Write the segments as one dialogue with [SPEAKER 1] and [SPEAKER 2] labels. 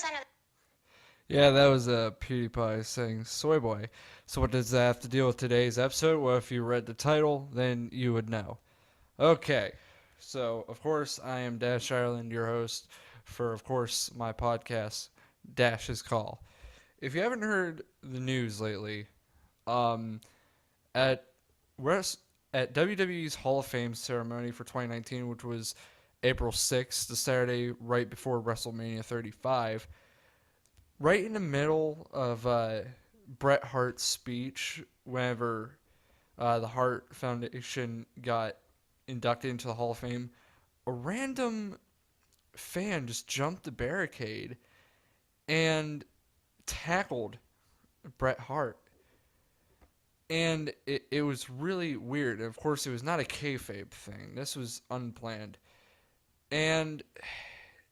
[SPEAKER 1] of
[SPEAKER 2] Yeah, that was PewDiePie saying Soyboy. So what does that have to deal with today's episode? Well, if you read the title, then you would know. Okay, so of course I am Dash Ireland, your host for, of course, my podcast, Dash's Call. If you haven't heard the news lately, um, at West at WWE's Hall of Fame ceremony for 2019, which was April 6th, the Saturday right before WrestleMania 35, right in the middle of Bret Hart's speech, whenever the Hart Foundation got inducted into the Hall of Fame, a random fan just jumped the barricade and tackled Bret Hart. And it was really weird. Of course, it was not a kayfabe thing. This was unplanned. And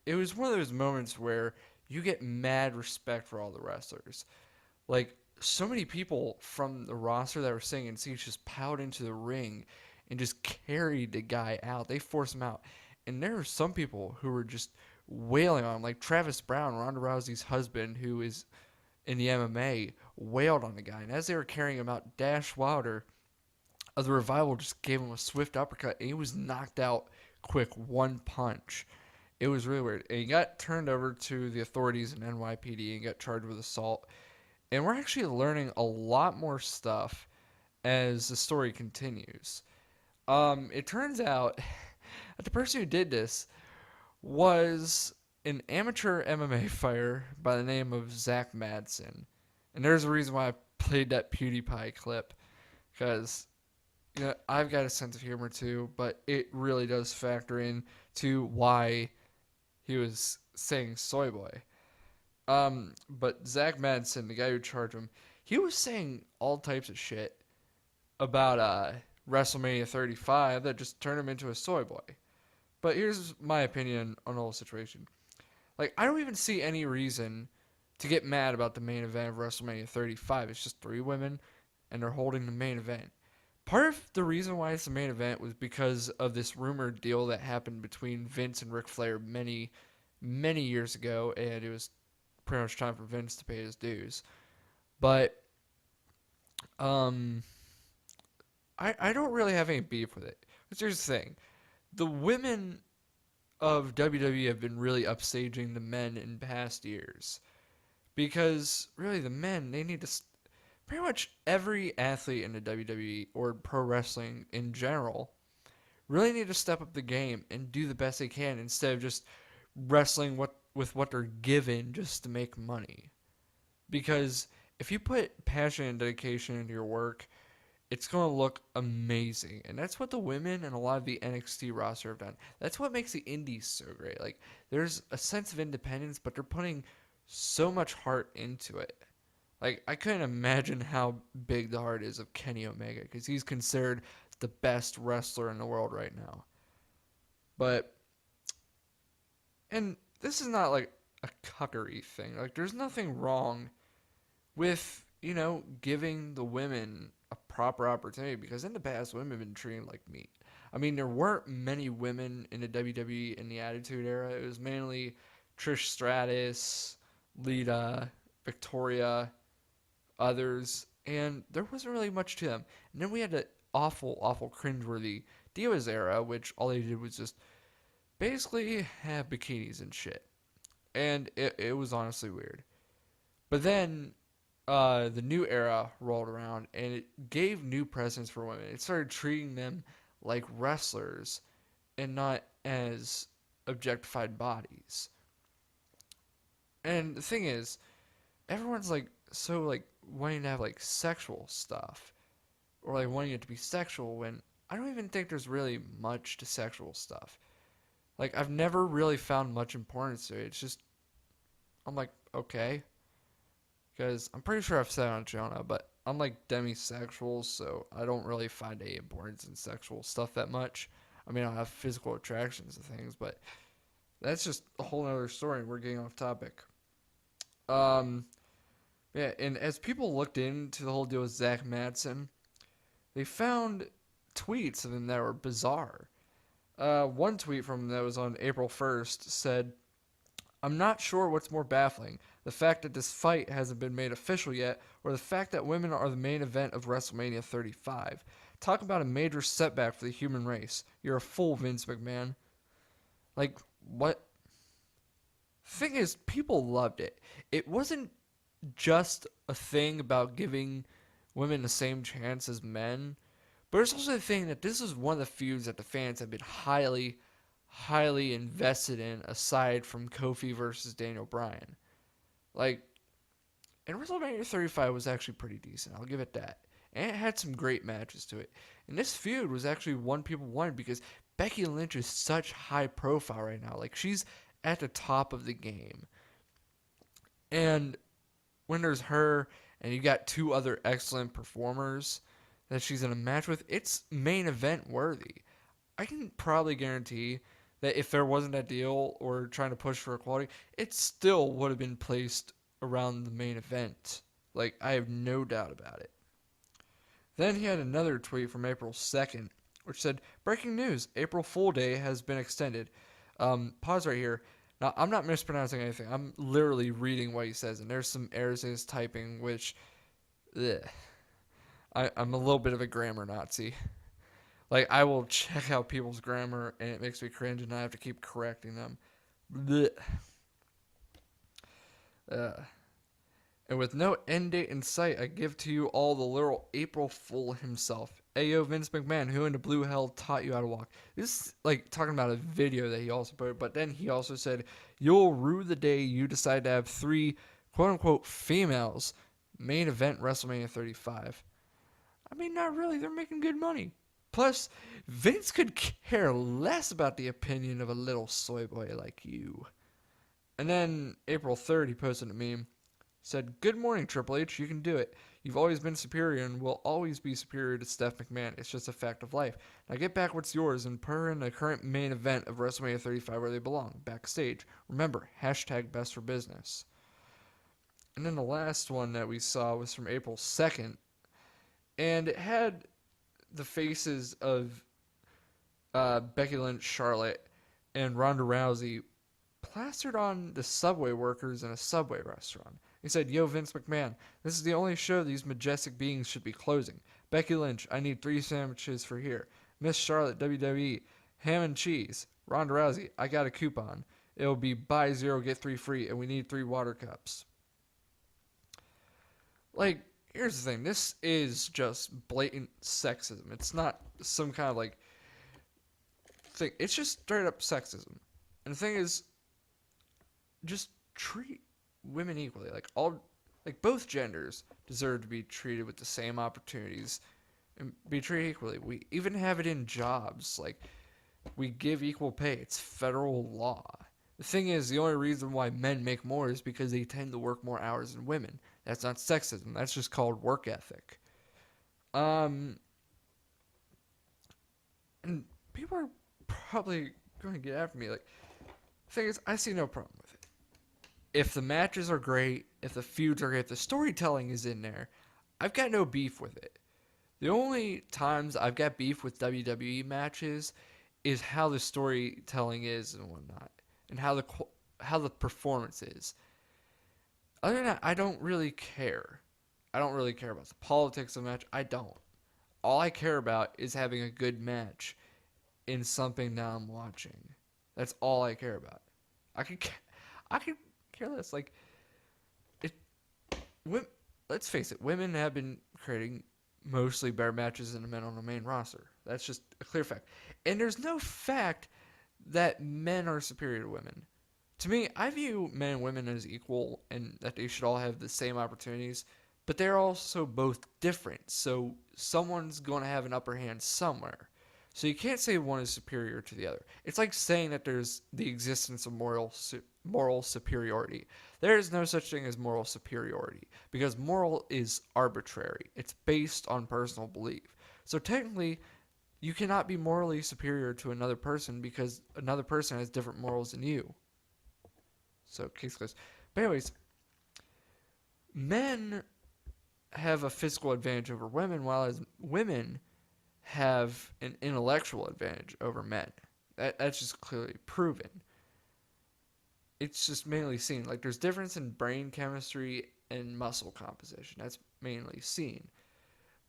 [SPEAKER 2] it was one of those moments where you get mad respect for all the wrestlers. Like, so many people from the roster that were sitting in seats just piled into the ring and just carried the guy out. They forced him out. And there were some people who were just wailing on him, like Travis Browne, Ronda Rousey's husband, who is in the MMA, wailed on the guy. And as they were carrying him out, Dash Wilder of the Revival just gave him a swift uppercut, and he was knocked out quick, one punch. It was really weird. And he got turned over to the authorities in NYPD and got charged with assault. And we're actually learning a lot more stuff as the story continues. It turns out that the person who did this was an amateur MMA fighter by the name of Zach Madsen. And there's a reason why I played that PewDiePie clip, because I've got a sense of humor too, but it really does factor in to why he was saying soy boy. But Zach Madsen, the guy who charged him, he was saying all types of shit about WrestleMania 35 that just turned him into a soy boy. But here's my opinion on the whole situation. Like, I don't even see any reason to get mad about the main event of WrestleMania 35. It's just three women, and they're holding the main event. Part of the reason why it's the main event was because of this rumored deal that happened between Vince and Ric Flair many, many years ago, and it was pretty much time for Vince to pay his dues. But um, I don't really have any beef with it. But here's the thing: the women of WWE have been really upstaging the men in past years, because really the men, they need to pretty much every athlete in the WWE or pro wrestling in general really need to step up the game and do the best they can instead of just wrestling with what they're given just to make money. Because if you put passion and dedication into your work, it's going to look amazing. And that's what the women and a lot of the NXT roster have done. That's what makes the indies so great. Like, there's a sense of independence, but they're putting so much heart into it. Like, I couldn't imagine how big the heart is of Kenny Omega, because he's considered the best wrestler in the world right now. But, and this is not like a cuckery thing. Like, there's nothing wrong with, giving the women a proper opportunity, because in the past, women have been treated like meat. I mean, there weren't many women in the WWE in the Attitude Era. It was mainly Trish Stratus, Lita, Victoria, others, and there wasn't really much to them. And then we had the awful, awful, cringeworthy Divas era, which all they did was just basically have bikinis and shit. And it was honestly weird. But then the new era rolled around, and it gave new precedence for women. It started treating them like wrestlers and not as objectified bodies. And the thing is, everyone's like so like wanting to have like sexual stuff or like wanting it to be sexual when I don't even think there's really much to sexual stuff. Like, I've never really found much importance to it. It's just I'm like, okay, because I'm pretty sure I've said on Jonah, but I'm like demisexual, so I don't really find any importance in sexual stuff that much. I mean, I have physical attractions to things, but that's just a whole other story. We're getting off topic. Um, yeah, and as people looked into the whole deal with Zach Madsen, they found tweets of him that were bizarre. One tweet from him that was on April 1st said, I'm not sure what's more baffling, the fact that this fight hasn't been made official yet, or the fact that women are the main event of WrestleMania 35. Talk about a major setback for the human race. You're a fool, Vince McMahon. Like, what? Thing is, people loved it. It wasn't just a thing about giving women the same chance as men, but it's also the thing that this is one of the feuds that the fans have been highly, highly invested in, aside from Kofi versus Daniel Bryan. Like, and WrestleMania 35 was actually pretty decent. I'll give it that. And it had some great matches to it. And this feud was actually one people wanted because Becky Lynch is such high profile right now. Like, she's at the top of the game. And when there's her and you got two other excellent performers that she's in a match with, it's main event worthy. I can probably guarantee that if there wasn't that deal or trying to push for equality, it still would have been placed around the main event. Like, I have no doubt about it. Then he had another tweet from April 2nd, which said, "Breaking news, April Fool Day has been extended." Pause right here. Now, I'm not mispronouncing anything. I'm literally reading what he says, and there's some errors in his typing, which, ugh, I'm a little bit of a grammar Nazi. Like, I will check out people's grammar, and it makes me cringe, and I have to keep correcting them. Blech. And with no end date in sight, I give to you all the literal April Fool himself. Ayo, Vince McMahon, who in the blue hell taught you how to walk? This is like talking about a video that he also put, but then he also said, "You'll rue the day you decide to have 3 quote unquote females main event WrestleMania 35. I mean, not really. They're making good money. Plus, Vince could care less about the opinion of a little soy boy like you." And then April 3rd, he posted a meme. Said, "Good morning, Triple H. You can do it. You've always been superior and will always be superior to Steph McMahon. It's just a fact of life. Now get back what's yours and put her in the current main event of WrestleMania 35 where they belong, backstage. Remember, hashtag best for business." And then the last one that we saw was from April 2nd. And it had the faces of Becky Lynch, Charlotte, and Ronda Rousey plastered on the Subway workers in a Subway restaurant. He said, "Yo, Vince McMahon, this is the only show these majestic beings should be closing. Becky Lynch, I need 3 sandwiches for here. Miss Charlotte, WWE, ham and cheese. Ronda Rousey, I got a coupon. It'll be buy 0, get 3 free, and we need 3 water cups." Like, here's the thing. This is just blatant sexism. It's not some kind of, like, thing. It's just straight up sexism. And the thing is, just treat women equally. Like both genders deserve to be treated with the same opportunities and be treated equally. We even have it in jobs. Like, we give equal pay. It's federal law. The thing is, the only reason why men make more is because they tend to work more hours than women. That's not sexism. That's just called work ethic. And people are probably going to get after me. Like, the thing is, I see no problem with it. If the matches are great, if the feuds are great, if the storytelling is in there, I've got no beef with it. The only times I've got beef with WWE matches is how the storytelling is and whatnot, and how the performance is. Other than that, I don't really care. I don't really care about the politics of the match. I don't. All I care about is having a good match in something that I'm watching. That's all I care about. I could care less. Like, let's face it, women have been creating mostly better matches than the men on the main roster. That's just a clear fact. And there's no fact that men are superior to women. To me, I view men and women as equal and that they should all have the same opportunities, but they're also both different. So someone's going to have an upper hand somewhere. So you can't say one is superior to the other. It's like saying that there's the existence of moral superiority. There is no such thing as moral superiority because moral is arbitrary. It's based on personal belief. So technically, you cannot be morally superior to another person because another person has different morals than you. So case closed. But anyways, men have a physical advantage over women, while as women have an intellectual advantage over men. That's just clearly proven. it's just mainly seen. Like there's difference in brain chemistry and muscle composition. That's mainly seen.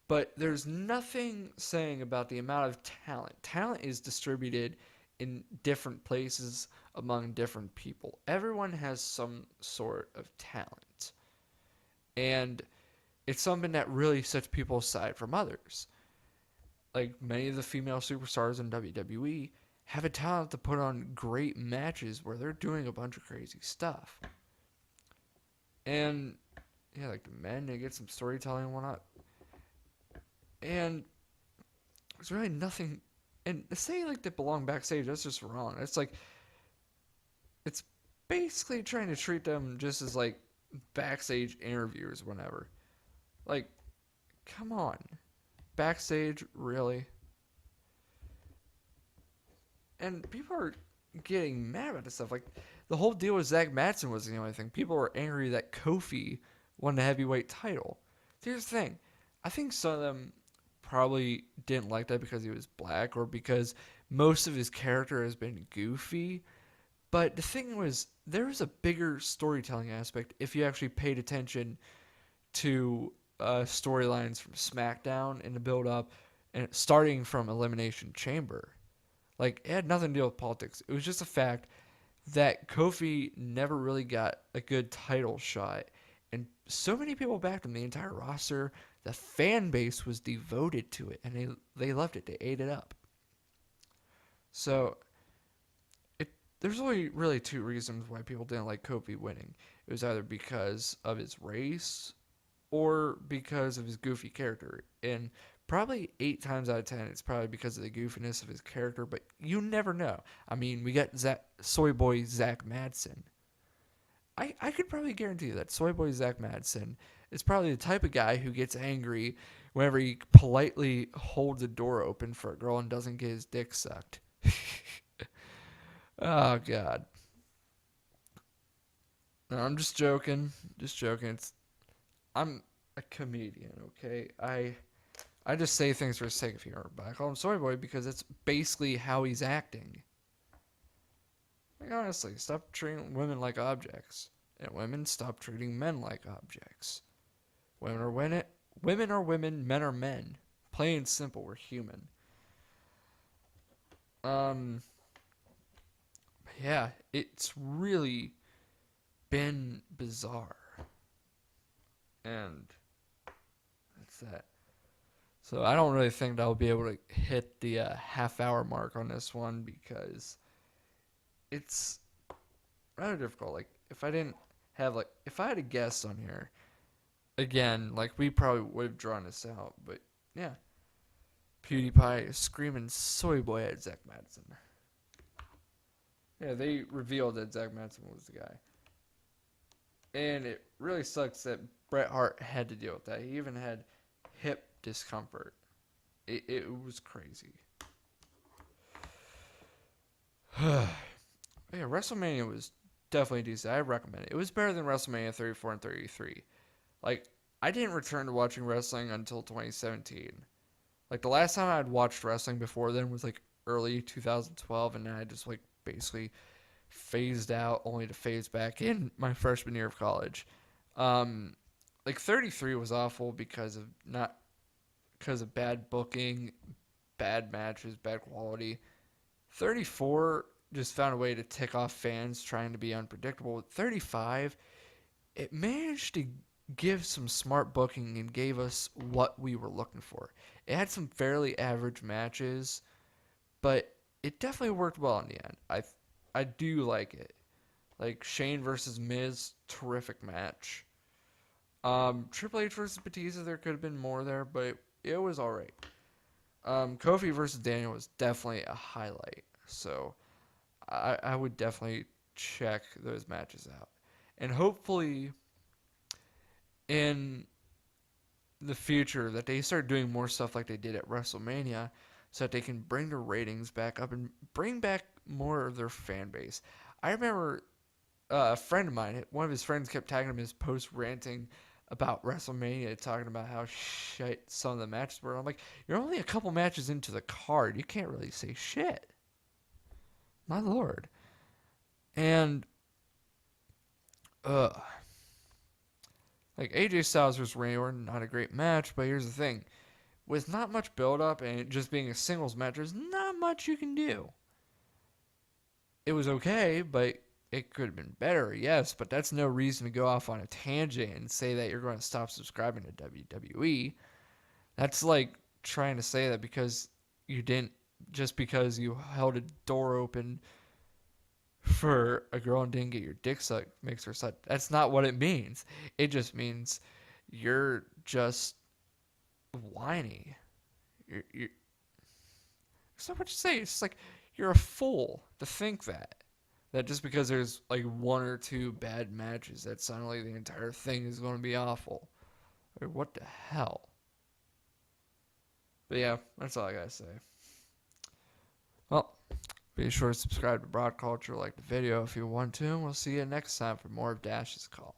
[SPEAKER 2] But there's nothing saying about the amount of talent. Talent is distributed in different places among different people. Everyone has some sort of talent. And it's something that really sets people aside from others. Like many of the female superstars in WWE have a talent to put on great matches where they're doing a bunch of crazy stuff. And yeah, like the men, they get some storytelling and whatnot. And there's really nothing. And to say like they belong backstage, that's just wrong. It's like it's basically trying to treat them just as like backstage interviewers whenever. Like, come on. Backstage, really? And people are getting mad about this stuff. Like, the whole deal with Zach Madsen was the only thing. People were angry that Kofi won the heavyweight title. Here's the thing. I think some of them probably didn't like that because he was black or because most of his character has been goofy. But the thing was, there was a bigger storytelling aspect if you actually paid attention to storylines from SmackDown in the build up and starting from Elimination Chamber. Like, it had nothing to do with politics. It was just a fact that Kofi never really got a good title shot. And so many people backed him, the entire roster, the fan base was devoted to it, and they loved it. They ate it up. So, there's only really two reasons why people didn't like Kofi winning. It was either because of his race or because of his goofy character. And probably 8 times out of 10, it's probably because of the goofiness of his character, but you never know. I mean, we got Soyboy Zach Madsen. I could probably guarantee you that Soyboy Zach Madsen is probably the type of guy who gets angry whenever he politely holds a door open for a girl and doesn't get his dick sucked. Oh, God. No, I'm just joking. Just joking. I'm a comedian, okay? I just say things for the sake of humor, but I call him Soy Boy because it's basically how he's acting. Like, honestly, stop treating women like objects. And women, stop treating men like objects. Women are women, men are men. Plain and simple, we're human. Um, yeah, it's really been bizarre. And that's that. So I don't really think that I'll be able to hit the half-hour mark on this one because it's rather difficult. Like if I had a guest on here, again, like we probably would have drawn this out. But yeah, PewDiePie is screaming "Soy Boy" at Zach Madsen. Yeah, they revealed that Zach Madsen was the guy, and it really sucks that Bret Hart had to deal with that. He even had hip discomfort. It was crazy. Yeah, WrestleMania was definitely decent. I recommend it. It was better than WrestleMania 34 and 33. Like, I didn't return to watching wrestling until 2017. Like, the last time I had watched wrestling before then was, like, early 2012, and then I just, like, basically phased out only to phase back in my freshman year of college. Like, 33 was awful because of bad booking, bad matches, bad quality. 34 just found a way to tick off fans trying to be unpredictable. 35, it managed to give some smart booking and gave us what we were looking for. It had some fairly average matches, but it definitely worked well in the end. I do like it. Like Shane versus Miz, terrific match. Triple H versus Batista, there could have been more there, but it was alright. Kofi versus Daniel was definitely a highlight. So I would definitely check those matches out. And hopefully in the future that they start doing more stuff like they did at WrestleMania so that they can bring the ratings back up and bring back more of their fan base. I remember a friend of mine, one of his friends kept tagging him in his post ranting about WrestleMania, talking about how shit some of the matches were. I'm like, you're only a couple matches into the card. You can't really say shit. My lord. And ugh. Like AJ Styles versus Randy Orton, not a great match, but here's the thing: with not much build up and it just being a singles match, there's not much you can do. It was okay, but it could have been better, yes, but that's no reason to go off on a tangent and say that you're going to stop subscribing to WWE. That's like trying to say that because you didn't, just because you held a door open for a girl and didn't get your dick sucked makes her suck. That's not what it means. It just means you're just whiny. You're it's not what you say. It's just like you're a fool to think that just because there's like one or two bad matches, that suddenly the entire thing is going to be awful. Like, what the hell? But yeah, that's all I gotta say. Well, be sure to subscribe to Broad Culture, like the video if you want to, and we'll see you next time for more of Dash's Call.